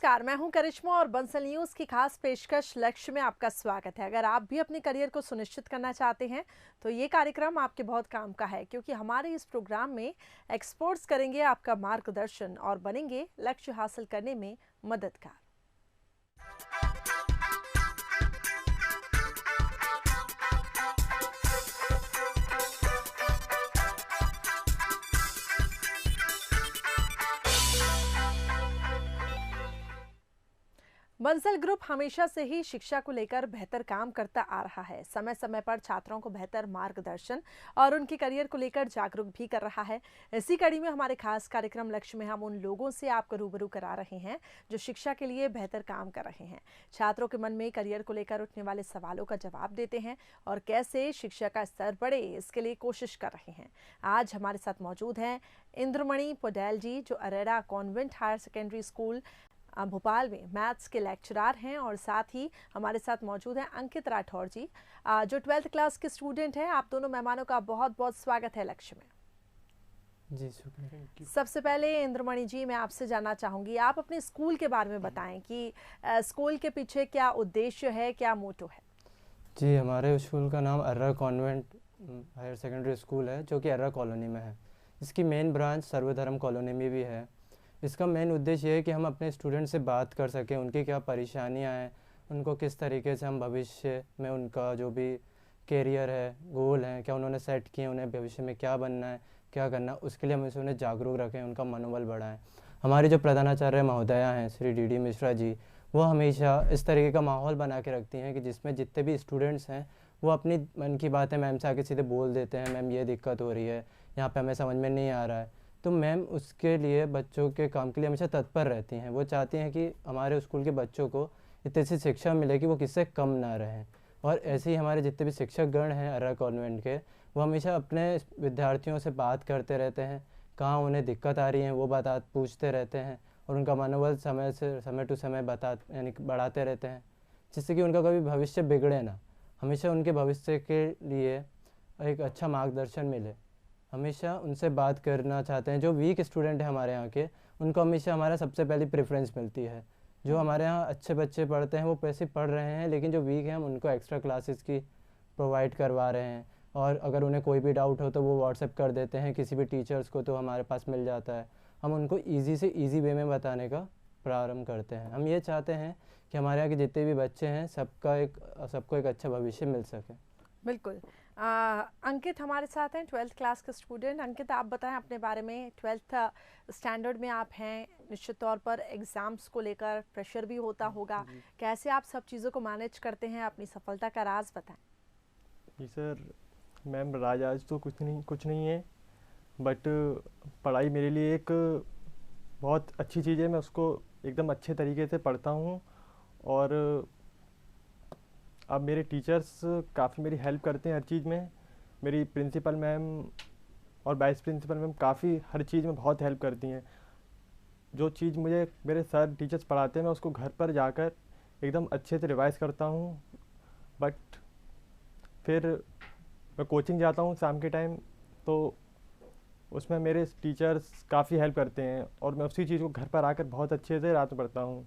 नमस्कार, मैं हूं करिश्मा और बंसल न्यूज की खास पेशकश लक्ष्य में आपका स्वागत है। अगर आप भी अपने करियर को सुनिश्चित करना चाहते हैं तो ये कार्यक्रम आपके बहुत काम का है, क्योंकि हमारे इस प्रोग्राम में एक्सपर्ट्स करेंगे आपका मार्गदर्शन और बनेंगे लक्ष्य हासिल करने में मददगार। बंसल ग्रुप हमेशा से ही शिक्षा को लेकर बेहतर काम करता आ रहा है। समय समय पर छात्रों को बेहतर मार्गदर्शन और उनके करियर को लेकर जागरूक भी कर रहा है। इसी कड़ी में हमारे खास कार्यक्रम लक्ष्य में हम उन लोगों से आपको रूबरू करा रहे हैं जो शिक्षा के लिए बेहतर काम कर रहे हैं, छात्रों के मन में करियर को लेकर उठने वाले सवालों का जवाब देते हैं और कैसे शिक्षा का स्तर बढ़े इसके लिए कोशिश कर रहे हैं। आज हमारे साथ मौजूद हैं इंद्रमणि पोडेल जी, जो Arera convent higher secondary school Bhopal में मैथ्स के लेक्चरर हैं, और साथ ही हमारे साथ मौजूद हैं अंकित राठौर जी, जो 12th क्लास के स्टूडेंट हैं। आप दोनों मेहमानों का बहुत बहुत स्वागत है लक्ष्य में। जी शुक्रिया। सबसे पहले इंद्रमणि जी, मैं आपसे जानना चाहूँगी, आप अपने स्कूल के बारे में बताएं कि स्कूल के पीछे क्या उद्देश्य है, क्या मोटो है। जी, हमारे स्कूल का नाम Arera convent higher secondary school है, जो कि अरेरा कॉलोनी में है। इसकी मेन ब्रांच सर्वधर्म कॉलोनी में भी है। इसका मेन उद्देश्य ये है कि हम अपने स्टूडेंट से बात कर सकें, उनकी क्या परेशानियां हैं, उनको किस तरीके से हम भविष्य में उनका जो भी कैरियर है, गोल हैं, क्या उन्होंने सेट किए, उन्हें भविष्य में क्या बनना है, क्या करना है, उसके लिए हम इसे उन्हें जागरूक रखें, उनका मनोबल बढ़ाएं। हमारी जो प्रधानाचार्य महोदया हैं श्री डी मिश्रा जी, वो हमेशा इस तरीके का माहौल बना के रखती हैं कि जिसमें जितने भी स्टूडेंट्स हैं वो अपनी मन की बातें मैम से आके सीधे बोल देते हैं, मैम ये दिक्कत हो रही है, यहाँ पे हमें समझ में नहीं आ रहा है। तो मैम उसके लिए बच्चों के काम के लिए हमेशा तत्पर रहती हैं। वो चाहती हैं कि हमारे स्कूल के बच्चों को इतनी सी शिक्षा मिले कि वो किससे कम ना रहें। और ऐसे ही हमारे जितने भी शिक्षक गण हैं अरेरा कॉन्वेंट के, वो हमेशा अपने विद्यार्थियों से बात करते रहते हैं, कहाँ उन्हें दिक्कत आ रही है वो पूछते रहते हैं, और उनका मनोबल समय टू समय यानी बढ़ाते रहते हैं, जिससे कि उनका कभी भविष्य बिगड़े ना। हमेशा उनके भविष्य के लिए एक अच्छा मार्गदर्शन मिले। हमेशा उनसे बात करना चाहते हैं। जो वीक स्टूडेंट हैं हमारे यहाँ के, उनको हमेशा हमारा सबसे पहली प्रेफरेंस मिलती है। जो हमारे यहाँ अच्छे बच्चे पढ़ते हैं वो पैसे पढ़ रहे हैं, लेकिन जो वीक हैं हम उनको एक्स्ट्रा क्लासेस की प्रोवाइड करवा रहे हैं। और अगर उन्हें कोई भी डाउट हो तो वो व्हाट्सएप कर देते हैं किसी भी टीचर्स को, तो हमारे पास मिल जाता है। हम उनको ईजी से ईजी वे में बताने का प्रारंभ करते हैं। हम ये चाहते हैं कि हमारे यहाँ के जितने भी बच्चे हैं सबको एक अच्छा भविष्य मिल सके। बिल्कुल। अंकित हमारे साथ हैं, 12th क्लास के स्टूडेंट। अंकित, आप बताएं अपने बारे में। 12th स्टैंडर्ड में आप हैं, निश्चित तौर पर एग्ज़ाम्स को लेकर प्रेशर भी होता होगा, कैसे आप सब चीज़ों को मैनेज करते हैं? अपनी सफलता का राज बताएं। जी सर, मैम राज आज तो कुछ नहीं है, बट पढ़ाई मेरे लिए एक बहुत अच्छी चीज़ है। मैं उसको एकदम अच्छे तरीके से पढ़ता हूँ, और अब मेरे टीचर्स काफ़ी मेरी हेल्प करते हैं हर चीज़ में। मेरी प्रिंसिपल मैम और वाइस प्रिंसिपल मैम काफ़ी हर चीज़ में बहुत हेल्प करती हैं। जो चीज़ मुझे मेरे सर टीचर्स पढ़ाते हैं मैं उसको घर पर जाकर एकदम अच्छे से रिवाइज़ करता हूँ। बट फिर मैं कोचिंग जाता हूँ शाम के टाइम, तो उसमें मेरे टीचर्स काफ़ी हेल्प करते हैं, और मैं उसी चीज़ को घर पर आकर बहुत अच्छे से रात में पढ़ता हूँ।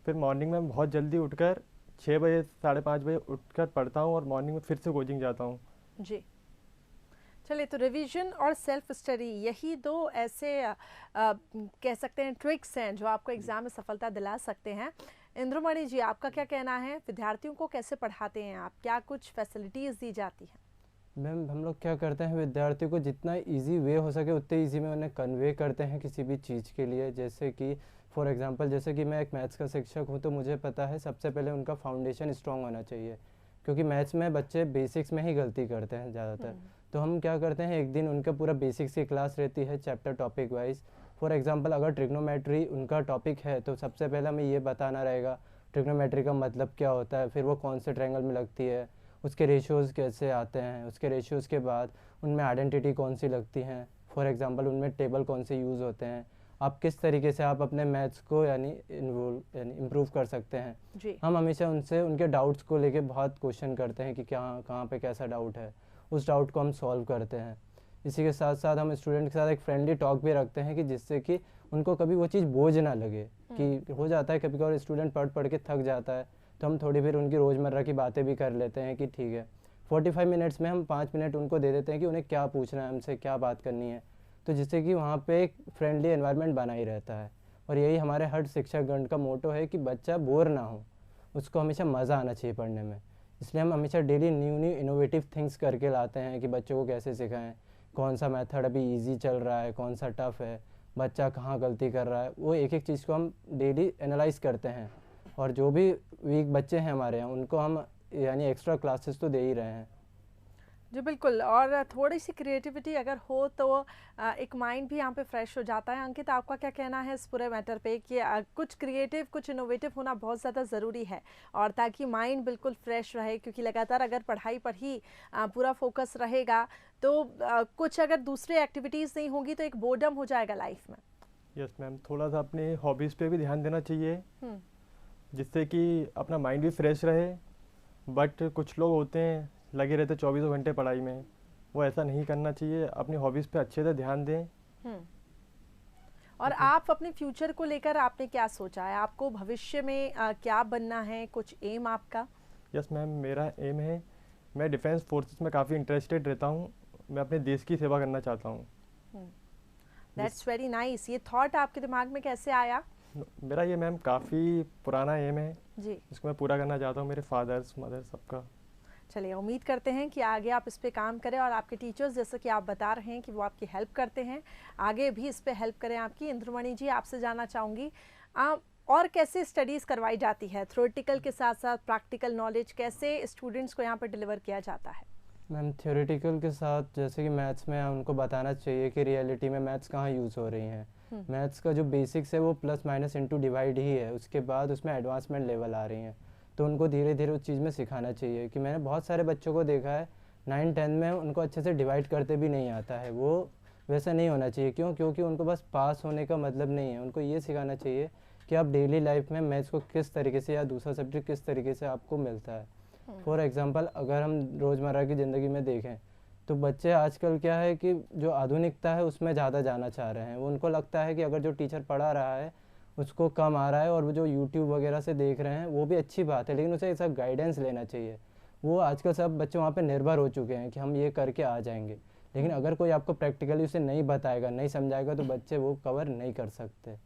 फिर मॉर्निंग में बहुत जल्दी उठकर 6 बजे 5:30 बजे उठकर पढ़ता हूँ, और मॉर्निंग में फिर से कोचिंग जाता हूँ। जी, चलिए, तो रिवीजन और सेल्फ स्टडी, यही दो ऐसे कह सकते हैं ट्रिक्स हैं जो आपको एग्जाम में सफलता दिला सकते हैं। इंद्रमणि जी, आपका क्या कहना है? विद्यार्थियों को कैसे पढ़ाते हैं आप? क्या कुछ फैसिलिटीज़ दी जाती हैं? मैम, हम लोग क्या करते हैं, विद्यार्थियों को जितना इजी वे हो सके उतने इजी में उन्हें कन्वे करते हैं किसी भी चीज़ के लिए। जैसे कि फॉर एग्जांपल, जैसे कि मैं एक मैथ्स का शिक्षक हूँ, तो मुझे पता है सबसे पहले उनका फाउंडेशन स्ट्रांग होना चाहिए, क्योंकि मैथ्स में बच्चे बेसिक्स में ही गलती करते हैं ज़्यादातर। तो हम क्या करते हैं, एक दिन उनका पूरा बेसिक्स की क्लास रहती है, chapter topic wise. For example, अगर ट्रिग्नोमेट्री उनका टॉपिक है तो सबसे पहले हमें ये बताना रहेगा ट्रिग्नोमेट्री का मतलब क्या होता है, फिर वो कौन से ट्रायंगल में लगती है, उसके रेशियोज़ कैसे आते हैं, उसके रेशियोज़ के बाद उनमें आइडेंटिटी कौन सी लगती हैं, फॉर एग्जांपल उनमें टेबल कौन से यूज़ होते हैं, आप किस तरीके से आप अपने मैथ्स को यानी इम्प्रूव कर सकते हैं। जी। हम हमेशा उनसे उनके डाउट्स को लेके बहुत क्वेश्चन करते हैं कि क्या कहाँ पे कैसा डाउट है, उस डाउट को हम सॉल्व करते हैं। इसी के साथ साथ हम स्टूडेंट के साथ एक फ्रेंडली टॉक भी रखते हैं कि जिससे कि उनको कभी वो चीज़ बोझ ना लगे। कि हो जाता है कभी कभार स्टूडेंट पढ़ पढ़ के थक जाता है, तो हम थोड़ी फिर उनकी रोज़मर्रा की बातें भी कर लेते हैं कि ठीक है 45 मिनट्स में हम 5 मिनट उनको दे देते हैं कि उन्हें क्या पूछना है, हमसे क्या बात करनी है, तो जिससे कि वहाँ पे एक फ्रेंडली एनवायरनमेंट बना ही रहता है। और यही हमारे हर शिक्षकगण का मोटो है कि बच्चा बोर ना हो, उसको हमेशा मज़ा आना चाहिए पढ़ने में। इसलिए हम हमेशा daily new new innovative things करके लाते हैं कि बच्चों को कैसे सिखाएं, कौन सा मेथड अभी इजी चल रहा है, कौन सा टफ़ है, बच्चा कहाँ गलती कर रहा है, वो एक एक चीज़ को हम डेली एनालाइज करते हैं। और जो भी वीक बच्चे हैं हमारे यहाँ उनको हम यानी एक्स्ट्रा क्लासेस तो दे ही रहे हैं। जी बिल्कुल, और थोड़ी सी क्रिएटिविटी अगर हो तो एक माइंड भी यहाँ पे फ्रेश हो जाता है। अंकित, आपका क्या कहना है इस पूरे मैटर पे कि कुछ क्रिएटिव कुछ इनोवेटिव होना बहुत ज़्यादा ज़रूरी है, और ताकि माइंड बिल्कुल फ्रेश रहे, क्योंकि लगातार अगर पढ़ाई पर ही पूरा फोकस रहेगा तो कुछ अगर दूसरी एक्टिविटीज़ नहीं होंगी तो एक बोर्डम हो जाएगा लाइफ में। यस मैम, थोड़ा सा अपनी हॉबीज़ पे भी ध्यान देना चाहिए जिससे कि अपना माइंड भी फ्रेश रहे। बट कुछ लोग होते हैं लगे रहते 24 घंटे पढ़ाई में, वो ऐसा नहीं करना चाहिए, अपनी हॉबीज़ पे अच्छे से ध्यान दें। और आप अपने फ्यूचर को लेकर आपने क्या सोचा है, आपको भविष्य में क्या बनना है, कुछ एम आपका? यस मैम, मेरा एम है, मैं डिफेंस फोर्सेस में काफ़ी इंटरेस्टेड रहता हूँ, मैं अपने देश की सेवा करना चाहता हूँ। That's very nice. ये थॉट आपके दिमाग में कैसे आया? मेरा ये मैम काफ़ी पुराना एम है जी, जिसको मैं पूरा करना चाहता हूँ, मेरे फादर्स मदर सबका। चलिए उम्मीद करते हैं कि आगे आप इस पे काम करें और आपके टीचर्स जैसे कि आप बता रहे हैं कि वो आपकी हेल्प करते हैं, आगे भी इस पे हेल्प करें आपकी। इंद्रमणि जी, आपसे जानना चाहूँगी और कैसे स्टडीज़ करवाई जाती है, थ्योरेटिकल के साथ साथ प्रैक्टिकल नॉलेज कैसे स्टूडेंट्स को यहाँ पर डिलीवर किया जाता है? मैम थ्योरेटिकल के साथ जैसे कि मैथ्स में उनको बताना चाहिए कि रियलिटी में मैथ्स कहाँ यूज़ हो रही हैं। मैथ्स का जो बेसिक्स है वो प्लस माइनस इनटू डिवाइड ही है, उसके बाद उसमें एडवांसमेंट लेवल आ रही हैं, तो उनको धीरे धीरे उस चीज़ में सिखाना चाहिए। कि मैंने बहुत सारे बच्चों को देखा है 9-10 में उनको अच्छे से डिवाइड करते भी नहीं आता है, वो वैसा नहीं होना चाहिए। क्यों? क्योंकि उनको बस पास होने का मतलब नहीं है, उनको ये सिखाना चाहिए कि आप डेली लाइफ में मैथ्स को किस तरीके से या दूसरा सब्जेक्ट किस तरीके से आपको मिलता है। फॉर एग्ज़ाम्पल अगर हम रोज़मर्रा की ज़िंदगी में देखें तो बच्चे आजकल क्या है कि जो आधुनिकता है उसमें ज़्यादा जाना चाह रहे हैं। वो उनको लगता है कि अगर जो टीचर पढ़ा रहा है उसको कम आ रहा है और वो जो यूट्यूब वगैरह से देख रहे हैं वो भी अच्छी बात है, लेकिन उसे ऐसा गाइडेंस लेना चाहिए। वो आजकल सब बच्चे वहाँ पे निर्भर हो चुके हैं कि हम ये करके आ जाएंगे, लेकिन अगर कोई आपको प्रैक्टिकली उसे नहीं बताएगा, नहीं समझाएगा, तो बच्चे वो कवर नहीं कर सकते।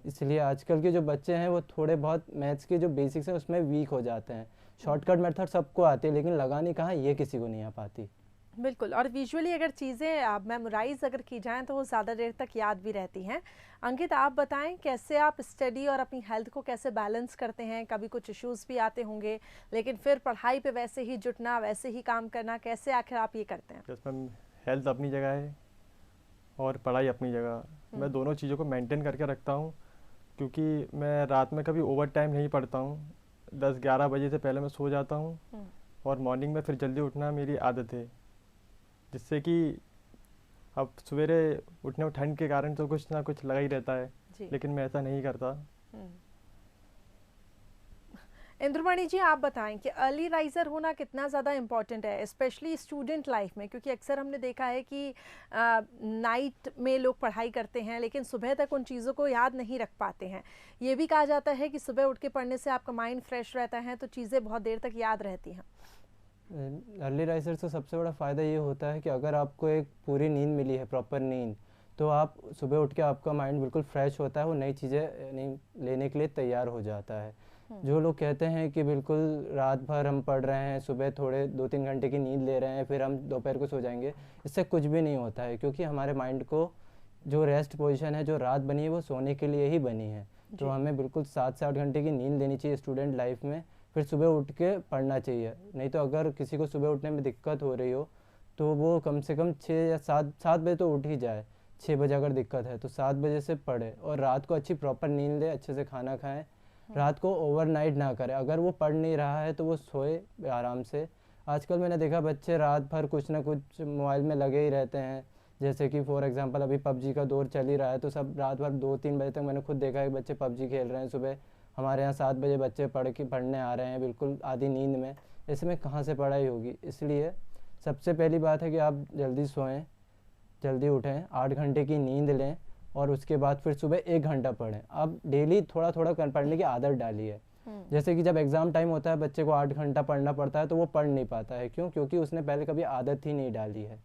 इसलिए आजकल के जो बच्चे हैं वो थोड़े बहुत मैथ्स के जो बेसिक्स हैं उसमें वीक हो जाते हैं। शॉर्टकट मेथड सबको आती है लेकिन लगानी कहाँ, ये किसी को नहीं आ पाती। बिल्कुल, और विजुअली अगर चीज़ें मेमोराइज अगर की जाएं तो वो ज़्यादा देर तक याद भी रहती हैं। अंकित, आप बताएं कैसे आप स्टडी और अपनी हेल्थ को कैसे बैलेंस करते हैं? कभी कुछ इश्यूज़ भी आते होंगे, लेकिन फिर पढ़ाई पे वैसे ही जुटना, वैसे ही काम करना, कैसे आखिर आप ये करते हैं? यस मैम, हेल्थ अपनी जगह है और पढ़ाई अपनी जगह। मैं दोनों चीज़ों को मेंटेन करके रखता हूँ, क्योंकि मैं रात में कभी ओवर टाइम नहीं पढ़ता हूँ। 10-11 बजे से पहले मैं सो जाता हूँ और मॉर्निंग में फिर जल्दी उठना मेरी आदत है, जिससे कि अब सवेरे उठने में ठंड के कारण तो कुछ ना कुछ लगा ही रहता है, लेकिन मैं ऐसा नहीं करता। इंद्रमणि जी, आप बताएं कि अर्ली राइजर होना कितना ज़्यादा इम्पॉर्टेंट है, स्पेशली स्टूडेंट लाइफ में, क्योंकि अक्सर हमने देखा है कि नाइट में लोग पढ़ाई करते हैं लेकिन सुबह तक उन चीज़ों को याद नहीं रख पाते हैं। ये भी कहा जाता है कि सुबह उठ के पढ़ने से आपका माइंड फ्रेश रहता है, तो चीज़ें बहुत देर तक याद रहती हैं। अर्ली राइजर से सबसे बड़ा फ़ायदा ये होता है कि अगर आपको एक पूरी नींद मिली है, प्रॉपर नींद, तो आप सुबह उठ के आपका माइंड बिल्कुल फ्रेश होता है, वो नई चीज़ें लेने के लिए तैयार हो जाता है। जो लोग कहते हैं कि बिल्कुल रात भर हम पढ़ रहे हैं, सुबह थोड़े 2-3 घंटे की नींद ले रहे हैं, फिर हम दोपहर को सो जाएंगे, इससे कुछ भी नहीं होता है। क्योंकि हमारे माइंड को जो रेस्ट पोजीशन है, जो रात बनी है, वो सोने के लिए ही बनी है। तो हमें बिल्कुल 7 से 8 घंटे की नींद लेनी चाहिए स्टूडेंट लाइफ में, फिर सुबह उठ के पढ़ना चाहिए। नहीं तो अगर किसी को सुबह उठने में दिक्कत हो रही हो तो वो कम से कम 6 या 7 बजे तो उठ ही जाए। 6 बजे अगर दिक्कत है तो 7 बजे से पढ़े और रात को अच्छी प्रॉपर नींद ले, अच्छे से खाना खाएं, रात को ओवरनाइट ना करें। अगर वो पढ़ नहीं रहा है तो वो सोए आराम से। आजकल मैंने देखा बच्चे रात भर कुछ ना कुछ मोबाइल में लगे ही रहते हैं, जैसे कि फॉर एग्जांपल अभी पबजी का दौर चल ही रहा है, तो सब रात भर 2-3 बजे तक मैंने खुद देखा है बच्चे पबजी खेल रहे हैं। सुबह हमारे यहाँ 7 बजे बच्चे पढ़ने आ रहे हैं बिल्कुल आधी नींद में। ऐसे में कहाँ से पढ़ाई होगी? इसलिए सबसे पहली बात है कि आप जल्दी सोएं जल्दी उठें, 8 घंटे की नींद लें और उसके बाद फिर सुबह 1 घंटा पढ़ें। अब डेली थोड़ा थोड़ा पढ़ने की आदत डालिए। जैसे कि जब एग्ज़ाम टाइम होता है बच्चे को 8 घंटा पढ़ना पड़ता है तो वो पढ़ नहीं पाता है। क्यों? क्योंकि उसने पहले कभी आदत ही नहीं डाली है।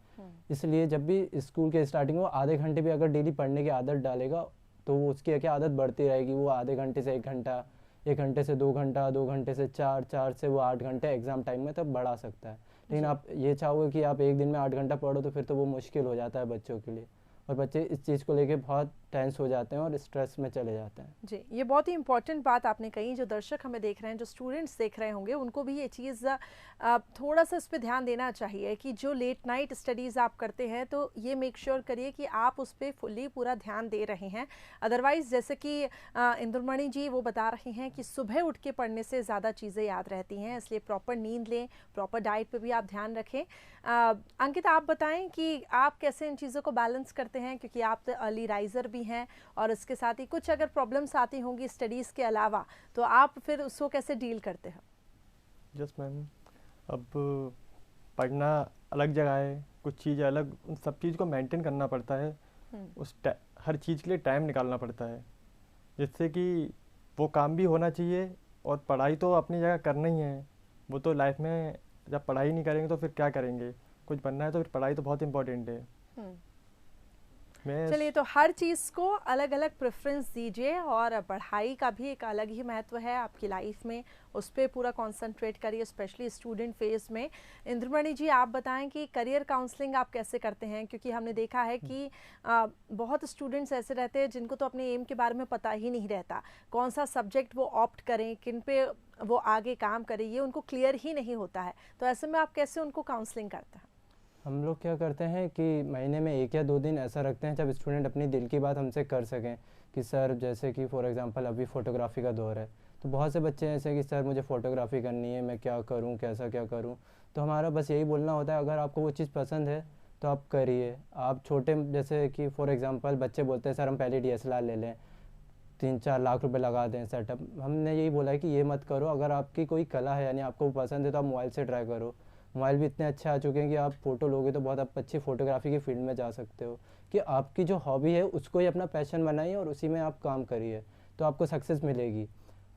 इसलिए जब भी स्कूल के स्टार्टिंग में वो आधे घंटे भी अगर डेली पढ़ने की आदत डालेगा तो वो उसकी क्या आदत बढ़ती रहेगी। वो आधे घंटे से 1 घंटा, 1 घंटे से 2 घंटा, 2 घंटे से 4, 4 से वो 8 घंटे एग्ज़ाम टाइम में तब बढ़ा सकता है। लेकिन आप ये चाहोगे कि आप एक दिन में 8 घंटा पढ़ो तो फिर तो वो मुश्किल हो जाता है बच्चों के लिए, और बच्चे इस चीज़ को लेके बहुत टेंस हो जाते हैं और स्ट्रेस में चले जाते हैं। जी, ये बहुत ही इम्पोर्टेंट बात आपने कही। जो दर्शक हमें देख रहे हैं, जो स्टूडेंट्स देख रहे होंगे, उनको भी ये चीज़ थोड़ा सा इस पे ध्यान देना चाहिए कि जो लेट नाइट स्टडीज़ आप करते हैं तो ये मेक श्योर करिए कि आप उस पर फुल्ली पूरा ध्यान दे रहे हैं। अदरवाइज़ जैसे कि इंदुमणि जी वो बता रही हैं कि सुबह उठ के पढ़ने से ज़्यादा चीज़ें याद रहती हैं, इसलिए प्रॉपर नींद लें, प्रॉपर डाइट पे भी आप ध्यान रखें। अंकित, आप बताएं कि आप कैसे इन चीज़ों को बैलेंस करते हैं, क्योंकि आप तो अर्ली राइज़र भी हैं और इसके साथ ही कुछ अगर प्रॉब्लम्स आती होंगी स्टडीज़ के अलावा तो आप फिर उसको कैसे डील करते हैं? यस मैम, अब पढ़ना अलग जगह है, कुछ चीज़ अलग, उन सब चीज़ को मेंटेन करना पड़ता है। हर चीज़ के लिए टाइम निकालना पड़ता है, जिससे कि वो काम भी होना चाहिए और पढ़ाई तो अपनी जगह करना ही है। वो तो लाइफ में जब पढ़ाई नहीं करेंगे तो फिर क्या करेंगे? कुछ बनना है तो फिर पढ़ाई तो बहुत इम्पोर्टेंट है। चलिए, तो हर चीज़ को अलग अलग प्रेफरेंस दीजिए और पढ़ाई का भी एक अलग ही महत्व है आपकी लाइफ में, उस पर पूरा कंसंट्रेट करिए, स्पेशली स्टूडेंट फेज में। इंद्रमणि जी, आप बताएं कि करियर काउंसलिंग आप कैसे करते हैं, क्योंकि हमने देखा है कि बहुत स्टूडेंट्स ऐसे रहते हैं जिनको तो अपने एम के बारे में पता ही नहीं रहता, कौन सा सब्जेक्ट वो ऑप्ट करें, किन पे वो आगे काम करें, ये उनको क्लियर ही नहीं होता है। तो ऐसे में आप कैसे उनको काउंसलिंग करते हैं? हम लोग क्या करते हैं कि महीने में 1 या 2 दिन ऐसा रखते हैं जब स्टूडेंट अपनी दिल की बात हमसे कर सकें कि सर, जैसे कि फॉर एग्जांपल अभी फ़ोटोग्राफ़ी का दौर है तो बहुत से बच्चे ऐसे कि सर मुझे फ़ोटोग्राफ़ी करनी है, मैं क्या करूं, कैसा क्या करूं। तो हमारा बस यही बोलना होता है, अगर आपको वो चीज़ पसंद है तो आप करिए। आप छोटे, जैसे कि फॉर एग्ज़ाम्पल बच्चे बोलते हैं सर हम पहले DSLR ले लें, 3-4 लाख रुपए लगा दें सेटअप। हमने यही बोला है कि ये मत करो। अगर आपकी कोई कला है यानी आपको पसंद है तो आप मोबाइल से ट्राई करो। मोबाइल भी इतने अच्छे आ चुके हैं कि आप फ़ोटो लोगे तो बहुत आप अच्छी फ़ोटोग्राफी की फील्ड में जा सकते हो। कि आपकी जो हॉबी है उसको ही अपना पैशन बनाइए और उसी में आप काम करिए तो आपको सक्सेस मिलेगी।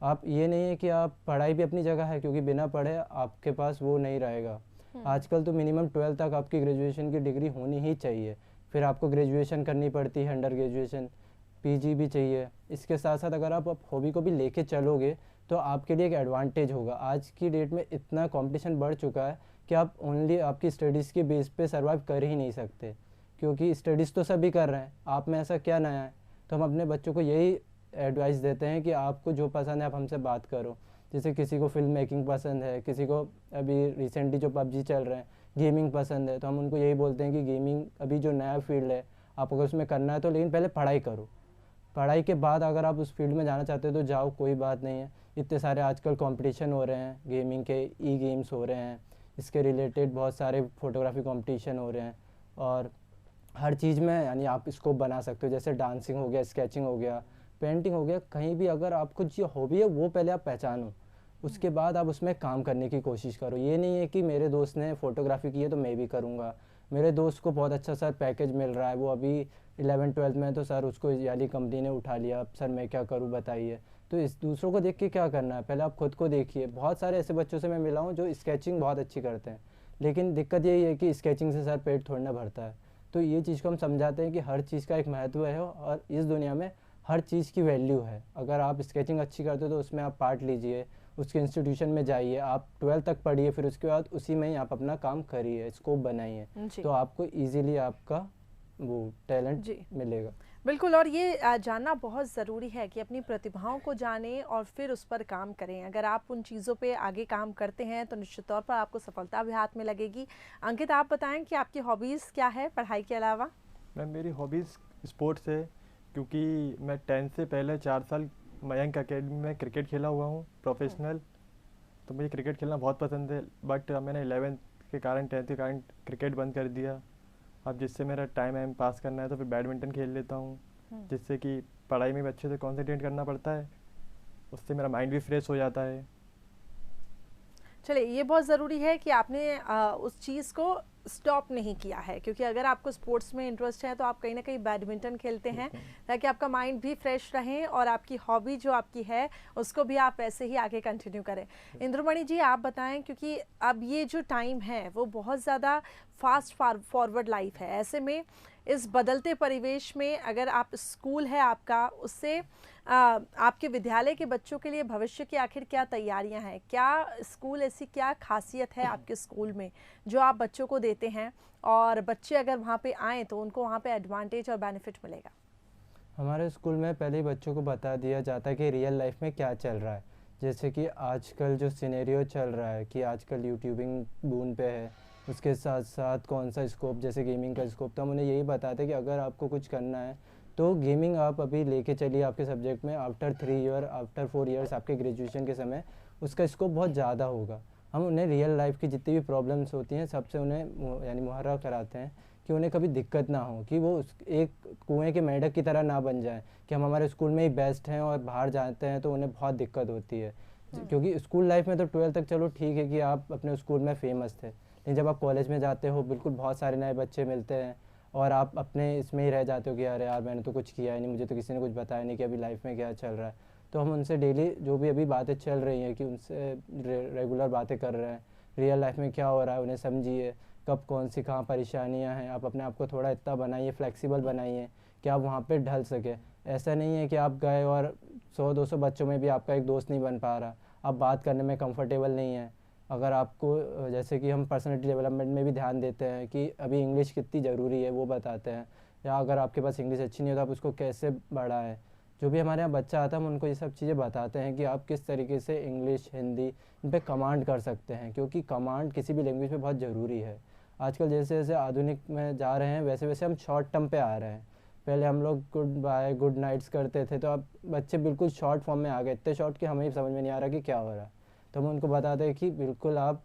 आप ये नहीं है कि आप, पढ़ाई भी अपनी जगह है क्योंकि बिना पढ़े आपके पास वो नहीं रहेगा। आजकल तो मिनिमम 12 तक आपकी ग्रेजुएशन की डिग्री होनी ही चाहिए, फिर आपको ग्रेजुएशन करनी पड़ती है, अंडर ग्रेजुएशन, PG भी चाहिए। इसके साथ साथ अगर आप हॉबी को भी लेके चलोगे तो आपके लिए एक एडवांटेज होगा। आज की डेट में इतना कंपटीशन बढ़ चुका है कि आप ओनली आपकी स्टडीज़ के बेस पे सर्वाइव कर ही नहीं सकते, क्योंकि स्टडीज़ तो सभी कर रहे हैं, आप में ऐसा क्या नया है। तो हम अपने बच्चों को यही एडवाइस देते हैं कि आपको जो पसंद है आप हमसे बात करो। जैसे किसी को फिल्म मेकिंग पसंद है, किसी को अभी रिसेंटली जो PUBG चल रहे हैं गेमिंग पसंद है, तो हम उनको यही बोलते हैं कि गेमिंग अभी जो नया फील्ड है आप अगर उसमें करना है तो लेकिन पहले पढ़ाई करो। पढ़ाई के बाद अगर आप उस फील्ड में जाना चाहते हो तो जाओ, कोई बात नहीं है। इतने सारे आजकल कंपटीशन हो रहे हैं, गेमिंग के गेम्स हो रहे हैं, इसके रिलेटेड बहुत सारे फोटोग्राफी कंपटीशन हो रहे हैं और हर चीज़ में यानी आप स्कोप बना सकते हो। जैसे डांसिंग हो गया, स्केचिंग हो गया, पेंटिंग हो गया, कहीं भी अगर आपको जो हॉबी है वो पहले आप पहचानो, उसके बाद आप उसमें काम करने की कोशिश करो। ये नहीं है कि मेरे दोस्त ने फ़ोटोग्राफी की है तो मैं भी करूँगा, मेरे दोस्त को बहुत अच्छा सर पैकेज मिल रहा है, वो अभी 11-12 में, तो सर उसको याली कंपनी ने उठा लिया, अब सर मैं क्या करूँ बताइए। तो इस दूसरों को देख के क्या करना है, पहले आप खुद को देखिए। बहुत सारे ऐसे बच्चों से मैं मिला हूँ जो स्केचिंग बहुत अच्छी करते हैं, लेकिन दिक्कत यही है कि स्केचिंग से सर पेट थोड़ा ना भरता है। तो ये चीज़ को हम समझाते हैं कि हर चीज़ का एक महत्व है और इस दुनिया में हर चीज़ की वैल्यू है। अगर आप स्केचिंग अच्छी करते हो तो उसमें आप पार्ट लीजिए, उसके इंस्टीट्यूशन में जाइए, आप 12 तक पढ़िए, फिर उसके बाद उसी में ही आप अपना काम करिए, स्कोप बनाइए, तो आपको इजीली आपका वो टैलेंट मिलेगा। बिल्कुल, और ये जानना बहुत ज़रूरी है कि अपनी प्रतिभाओं को जानें और फिर उस पर काम करें। अगर आप उन चीज़ों पे आगे काम करते हैं तो निश्चित तौर पर आपको सफलता भी हाथ में लगेगी। अंकित, आप बताएं कि आपकी हॉबीज़ क्या है पढ़ाई के अलावा? मैम, मेरी हॉबीज़ स्पोर्ट्स है, क्योंकि मैं 10th से पहले 4 साल मयंक अकेडमी में क्रिकेट खेला हुआ हूँ प्रोफेशनल। तो मुझे क्रिकेट खेलना बहुत पसंद है, बट मैंने 11th के कारण 10th के कारण क्रिकेट बंद कर दिया। अब जिससे मेरा टाइम पास करना है तो फिर बैडमिंटन खेल लेता हूँ, जिससे कि पढ़ाई में भी अच्छे से कंसंट्रेट करना पड़ता है, उससे मेरा माइंड भी फ्रेश हो जाता है। चलिए, ये बहुत ज़रूरी है कि आपने उस चीज़ को स्टॉप नहीं किया है, क्योंकि अगर आपको स्पोर्ट्स में इंटरेस्ट है तो आप कहीं ना कहीं बैडमिंटन खेलते हैं ताकि आपका माइंड भी फ्रेश रहे और आपकी हॉबी जो आपकी है उसको भी आप ऐसे ही आगे कंटिन्यू करें। इंद्रमणि जी, आप बताएं, क्योंकि अब ये जो टाइम है वो बहुत ज़्यादा फास्ट फॉरवर्ड लाइफ है, ऐसे में इस बदलते परिवेश में अगर आप स्कूल है आपका, उससे आपके विद्यालय के बच्चों के लिए भविष्य की आखिर क्या तैयारियां हैं? क्या स्कूल ऐसी क्या खासियत है आपके स्कूल में जो आप बच्चों को देते हैं और बच्चे अगर वहाँ पे आएँ तो उनको वहाँ पे एडवांटेज और बेनिफिट मिलेगा? हमारे स्कूल में पहले ही बच्चों को बता दिया जाता है कि रियल लाइफ में क्या चल रहा है। जैसे कि आजकल जो सिनेरियो चल रहा है कि आजकल यूट्यूबिंग बूम पे है, उसके साथ साथ कौन सा स्कोप, जैसे गेमिंग का स्कोप, तो हम उन्हें यही बताते हैं कि अगर आपको कुछ करना है तो गेमिंग आप अभी लेके चलिए आपके सब्जेक्ट में। आफ्टर 3 ईयर, आफ्टर 4 ईयर्स आपके ग्रेजुएशन के समय उसका स्कोप बहुत ज़्यादा होगा। हम उन्हें रियल लाइफ की जितनी भी प्रॉब्लम्स होती हैं सबसे उन्हें यानी मुहर्रा कराते हैं कि उन्हें कभी दिक्कत ना हो, कि वो एक कुएं के मेंढक की तरह ना बन जाए कि हम हमारे स्कूल में ही बेस्ट हैं और बाहर जाते हैं तो उन्हें बहुत दिक्कत होती है। क्योंकि स्कूल लाइफ में तो 12th तक चलो ठीक है कि आप अपने स्कूल में फेमस थे, लेकिन जब आप कॉलेज में जाते हो बिल्कुल बहुत सारे नए बच्चे मिलते हैं और आप अपने इसमें ही रह जाते हो कि अरे यार मैंने तो कुछ किया ही नहीं, मुझे तो किसी ने कुछ बताया नहीं कि अभी लाइफ में क्या चल रहा है। तो हम उनसे डेली जो भी अभी बातें चल रही हैं कि उनसे रेगुलर बातें कर रहे हैं, रियल लाइफ में क्या हो रहा है उन्हें समझिए, कब कौन सी कहाँ परेशानियाँ हैं। आप अपने आप को थोड़ा इतना बनाइए, फ्लेक्सिबल बनाइए कि आप वहाँ पे ढल सके। ऐसा नहीं है कि आप गए और 100-200 बच्चों में भी आपका एक दोस्त नहीं बन पा रहा, आप बात करने में कंफर्टेबल नहीं है। अगर आपको जैसे कि हम पर्सनालिटी डेवलपमेंट में भी ध्यान देते हैं कि अभी इंग्लिश कितनी ज़रूरी है वो बताते हैं, या अगर आपके पास इंग्लिश अच्छी नहीं है तो आप उसको कैसे बढ़ाएं। जो भी हमारे यहाँ बच्चा आता है हम उनको ये सब चीज़ें बताते हैं कि आप किस तरीके से इंग्लिश, हिंदी इन पे कमांड कर सकते हैं, क्योंकि कमांड किसी भी लैंग्वेज में बहुत ज़रूरी है। आजकल जैसे जैसे आधुनिक में जा रहे हैं वैसे वैसे हम शॉर्ट टर्म पे आ रहे हैं। पहले हम लोग गुड बाय, गुड नाइट्स करते थे, तो अब बच्चे बिल्कुल शॉर्ट फॉर्म में आ गए, इतने शॉर्ट कि हमें ही समझ में नहीं आ रहा कि क्या हो रहा है। तो हम उनको बताते हैं कि बिल्कुल आप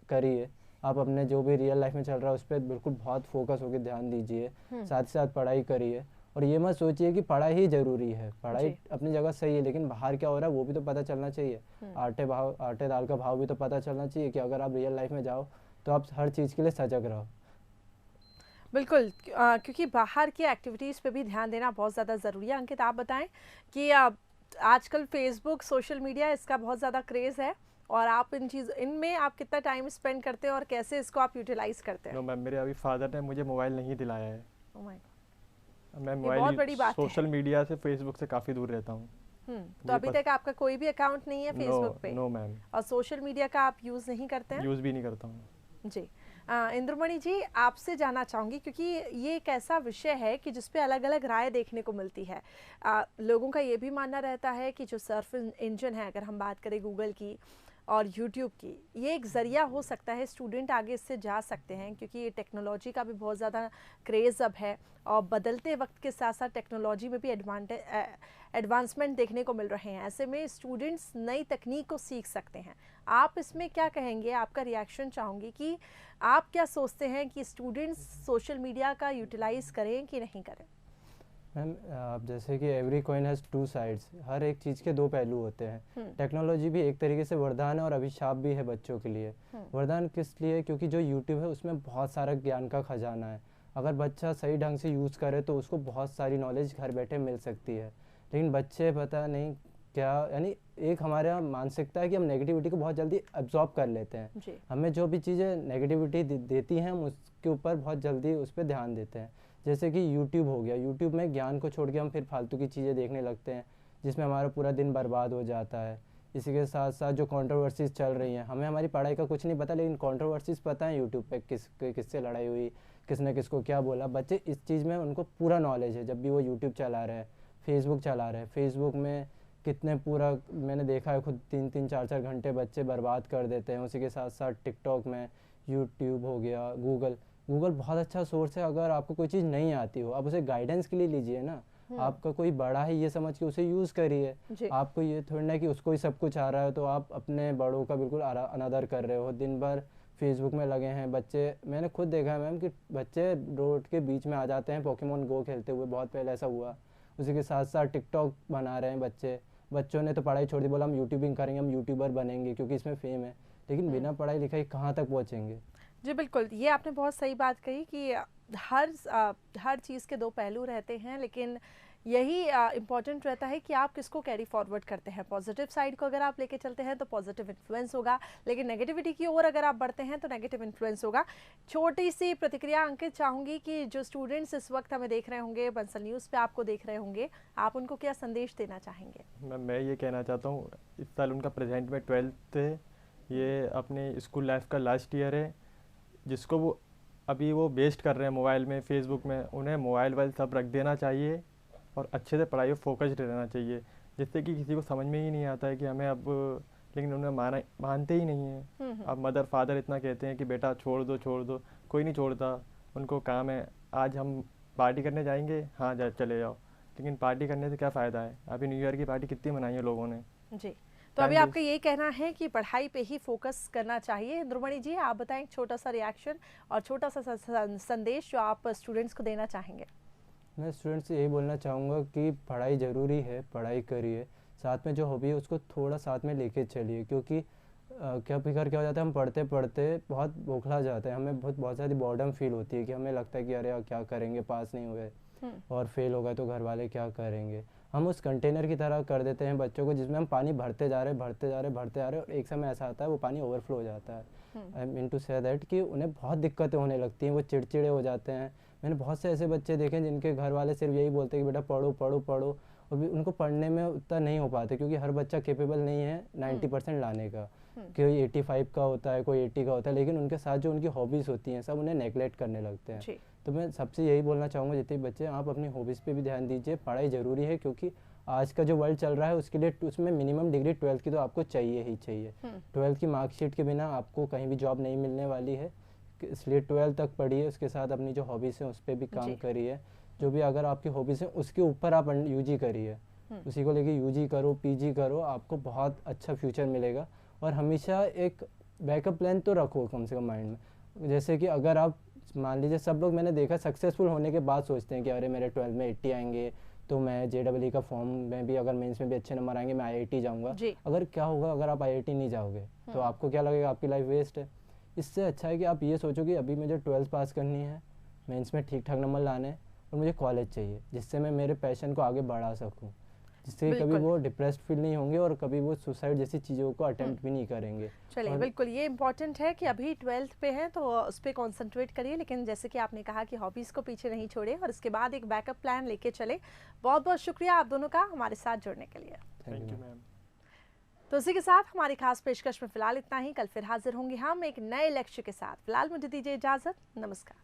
करिए, आप अपने जो भी रियल लाइफ में चल रहा है उस पर बिल्कुल बहुत फोकस होकर ध्यान दीजिए, साथ ही साथ पढ़ाई करिए। और ये मत सोचिए कि पढ़ाई ही ज़रूरी है, पढ़ाई अपनी जगह सही है लेकिन बाहर क्या हो रहा है वो भी तो पता चलना चाहिए। आटे दाल का भाव भी तो पता चलना चाहिए कि अगर आप रियल लाइफ में जाओ तो आप हर चीज़ के लिए सजग रहो। बिल्कुल, क्योंकि बाहर की एक्टिविटीज़ पे भी ध्यान देना बहुत ज़्यादा ज़रूरी है। अंकित, आप बताएं कि आजकल फेसबुक, सोशल मीडिया, इसका बहुत ज़्यादा क्रेज़ है और आप इनमें आप कितना टाइम स्पेंड करते हैं और कैसे इसको आप यूटिलाइज करते हैं? नो मैम, मेरे अभी फादर ने मुझे मोबाइल नहीं दिलाया है। ओह माय, मैं बहुत बड़ी बात है। सोशल मीडिया से, फेसबुक से काफ़ी दूर रहता हूँ। तो अभी तक आपका कोई भी अकाउंट नहीं है फेसबुक पे? No ma'am. और सोशल मीडिया का आप यूज़ नहीं करते हैं? यूज़ भी नहीं करता हूँ जी। इंद्रमणि जी, आपसे जानना चाहूँगी, क्योंकि ये एक ऐसा विषय है कि जिस पे अलग अलग राय देखने को मिलती है। लोगों का ये भी मानना रहता है कि जो सर्फ इंजन है, अगर हम बात करें गूगल की और यूट्यूब की, ये एक ज़रिया हो सकता है, स्टूडेंट आगे इससे जा सकते हैं, क्योंकि ये टेक्नोलॉजी का भी बहुत ज़्यादा क्रेज़ अब है और बदलते वक्त के साथ साथ टेक्नोलॉजी में भी एडवांसमेंट देखने को मिल रहे हैं। ऐसे में स्टूडेंट्स नई तकनीक को सीख सकते हैं। आप इसमें क्या कहेंगे? आपका रिएक्शन चाहूँगी कि आप क्या सोचते हैं कि स्टूडेंट्स सोशल मीडिया का यूटिलाइज करें कि नहीं करें? मैम, आप जैसे कि एवरी कॉइन हैज़ 2 साइड्स, हर एक चीज़ के 2 पहलू होते हैं। टेक्नोलॉजी भी एक तरीके से वरदान है और अभिशाप भी है बच्चों के लिए। वरदान किस लिए? क्योंकि जो यूट्यूब है उसमें बहुत सारा ज्ञान का खजाना है। अगर बच्चा सही ढंग से यूज़ करे तो उसको बहुत सारी नॉलेज घर बैठे मिल सकती है। लेकिन बच्चे पता नहीं क्या, यानी एक हमारे यहाँ मानसिकता है कि हम नेगेटिविटी को बहुत जल्दी एब्जॉर्ब कर लेते हैं। हमें जो भी चीज़ें नेगेटिविटी देती हैं हम उसके ऊपर बहुत जल्दी उस पर ध्यान देते हैं। जैसे कि यूट्यूब हो गया, यूट्यूब में ज्ञान को छोड़ के हम फिर फालतू की चीज़ें देखने लगते हैं जिसमें हमारा पूरा दिन बर्बाद हो जाता है। इसी के साथ साथ जो कंट्रोवर्सीज़ चल रही हैं, हमें हमारी पढ़ाई का कुछ नहीं पता लेकिन कंट्रोवर्सीज़ पता है यूट्यूब पे किससे लड़ाई हुई, किसने किसको क्या बोला। बच्चे इस चीज़ में उनको पूरा नॉलेज है जब भी वो यूट्यूब चला रहे हैं, फेसबुक चला रहे हैं। फेसबुक में कितने पूरा मैंने देखा है खुद 3-3, 4-4 घंटे बच्चे बर्बाद कर देते हैं। उसी के साथ साथ टिकटॉक में, यूट्यूब हो गया, गूगल बहुत अच्छा सोर्स है। अगर आपको कोई चीज़ नहीं आती हो आप उसे गाइडेंस के लिए लीजिए ना। आपका कोई बड़ा है ये समझ के उसे यूज़ करिए। आपको ये थोड़ी ना कि उसको ही सब कुछ आ रहा है तो आप अपने बड़ों का बिल्कुल अनादर कर रहे हो। दिन भर फेसबुक में लगे हैं बच्चे। मैंने खुद देखा है मैम कि बच्चे रोड के बीच में आ जाते हैं पोकेमॉन गो खेलते हुए, बहुत पहले ऐसा हुआ। उसी के साथ साथ टिकटॉक बना रहे हैं बच्चों ने तो पढ़ाई छोड़ दी, बोला हम यूट्यूबिंग करेंगे, हम यूट्यूबर बनेंगे क्योंकि इसमें फेम है। लेकिन बिना पढ़ाई लिखाई कहाँ तक पहुँचेंगे। जी बिल्कुल, ये आपने बहुत सही बात कही कि हर चीज़ के दो पहलू रहते हैं, लेकिन यही इम्पॉर्टेंट रहता है कि आप किसको कैरी फॉरवर्ड करते हैं। पॉजिटिव साइड को अगर आप लेके चलते हैं तो पॉजिटिव इन्फ्लुएंस होगा, लेकिन नेगेटिविटी की ओर अगर आप बढ़ते हैं तो नेगेटिव इन्फ्लुएंस होगा। छोटी सी प्रतिक्रिया अंकित चाहूँगी कि जो स्टूडेंट्स इस वक्त हमें देख रहे होंगे, बंसल न्यूज़ पे आपको देख रहे होंगे, आप उनको क्या संदेश देना चाहेंगे? मैं ये कहना चाहता हूँ, इस साल उनका प्रेजेंट में 12th है, ये अपने स्कूल लाइफ का लास्ट ईयर है, जिसको वो अभी वो वेस्ट कर रहे हैं मोबाइल में, फेसबुक में, उन्हें मोबाइल वाइल सब रख देना चाहिए और अच्छे से पढ़ाई में फोकस्ड रहना चाहिए, जिससे कि किसी को समझ में ही नहीं आता है कि हमें अब, लेकिन उन्हें मानते ही नहीं हैं। अब मदर फादर इतना कहते हैं कि बेटा छोड़ दो, कोई नहीं छोड़ता, उनको काम है, आज हम पार्टी करने जाएंगे, हाँ चले जाओ, लेकिन पार्टी करने से क्या फ़ायदा है। अभी न्यू ईयर की पार्टी कितनी मनाई है लोगों ने। जी, तो अभी आपका ये कहना है कि पढ़ाई पे ही फोकस करना चाहिए। इंद्रुमणि जी, आप बताएं एक छोटा सा रिएक्शन और छोटा सा संदेश जो आप स्टूडेंट्स को देना चाहेंगे। मैं स्टूडेंट्स से यही बोलना चाहूँगा कि पढ़ाई ज़रूरी है, पढ़ाई करिए, साथ में जो हॉबी है उसको थोड़ा साथ में लेके चलिए, क्योंकि क्या हो जाता है, हम पढ़ते पढ़ते बहुत बौखला जाते हैं, हमें बहुत सारी बॉर्डम फील होती है कि हमें लगता है कि अरे यार क्या करेंगे, पास नहीं हुए और फेल हो गए तो घर वाले क्या करेंगे। हम उस कंटेनर की तरह कर देते हैं बच्चों को, जिसमें हम पानी भरते जा रहे हैं और एक समय ऐसा आता है वो पानी ओवरफ्लो हो जाता है। I mean to say that कि उन्हें बहुत दिक्कतें होने लगती हैं, वो चिड़चिड़े हो जाते हैं। मैंने बहुत से ऐसे बच्चे देखे हैं जिनके घर वाले सिर्फ यही बोलते हैं कि बेटा पढ़ो पढ़ो पढ़ो, और भी उनको पढ़ने में उतना नहीं हो पाते, क्योंकि हर बच्चा केपेबल नहीं है 90% लाने का। कोई 85 का होता है, कोई 80 का होता है, लेकिन उनके साथ जो उनकी हॉबीज़ होती हैं सब उन्हें नेगलेक्ट करने लगते हैं। तो मैं सबसे यही बोलना चाहूँगा, जितने बच्चे आप अपनी हॉबीज़ पे भी ध्यान दीजिए, पढ़ाई ज़रूरी है, क्योंकि आज का जो वर्ल्ड चल रहा है उसके लिए उसमें मिनिमम डिग्री 12th की तो आपको चाहिए ही चाहिए। 12th की मार्कशीट के बिना आपको कहीं भी जॉब नहीं मिलने वाली है, इसलिए 12th तक पढ़िए, उसके साथ अपनी जो हॉबीज़ हैं उस पर भी काम करिए। जो भी अगर आपकी हॉबीज़ हैं उसके ऊपर आप यूजी करिए, उसी को लेके यूजी करो, पीजी करो, आपको बहुत अच्छा फ्यूचर मिलेगा। और हमेशा एक बैकअप प्लान तो रखो कम से कम माइंड में, जैसे कि अगर आप मान लीजिए, सब लोग मैंने देखा सक्सेसफुल होने के बाद सोचते हैं कि अरे मेरे 12th में 80 आएंगे तो मैं JEE का फॉर्म में भी, अगर मेंस में भी अच्छे नंबर आएंगे मैं IIT जाऊंगा। अगर क्या होगा अगर आप IIT नहीं जाओगे तो आपको क्या लगेगा, आपकी लाइफ वेस्ट है। इससे अच्छा है कि आप ये सोचो कि अभी मुझे 12th पास करनी है, मेंस में ठीक ठाक नंबर लाने हैं और मुझे कॉलेज चाहिए, जिससे मैं मेरे पैशन को आगे बढ़ा सकूँ, जिससे कभी वो डिप्रेस्ड फील नहीं होंगे और कभी वो सुसाइड जैसी चीज़ों को अटेम्प्ट भी नहीं करेंगे। चलिए, बिल्कुल ये इंपॉर्टेंट है कि अभी 12th पे हैं तो उस पर कॉन्सेंट्रेट करिए, लेकिन जैसे कि आपने कहा कि हॉबीज़ को पीछे नहीं छोड़े और इसके बाद एक बैकअप प्लान लेके चले। बहुत बहुत शुक्रिया आप दोनों का हमारे साथ जुड़ने के लिए। Thank you ma'am. तो इसी के साथ हमारी खास पेशकश में फिलहाल इतना ही। कल फिर हाजिर होंगे हम एक नए लक्ष्य के साथ। फिलहाल मुझे दीजिए इजाज़त। नमस्कार।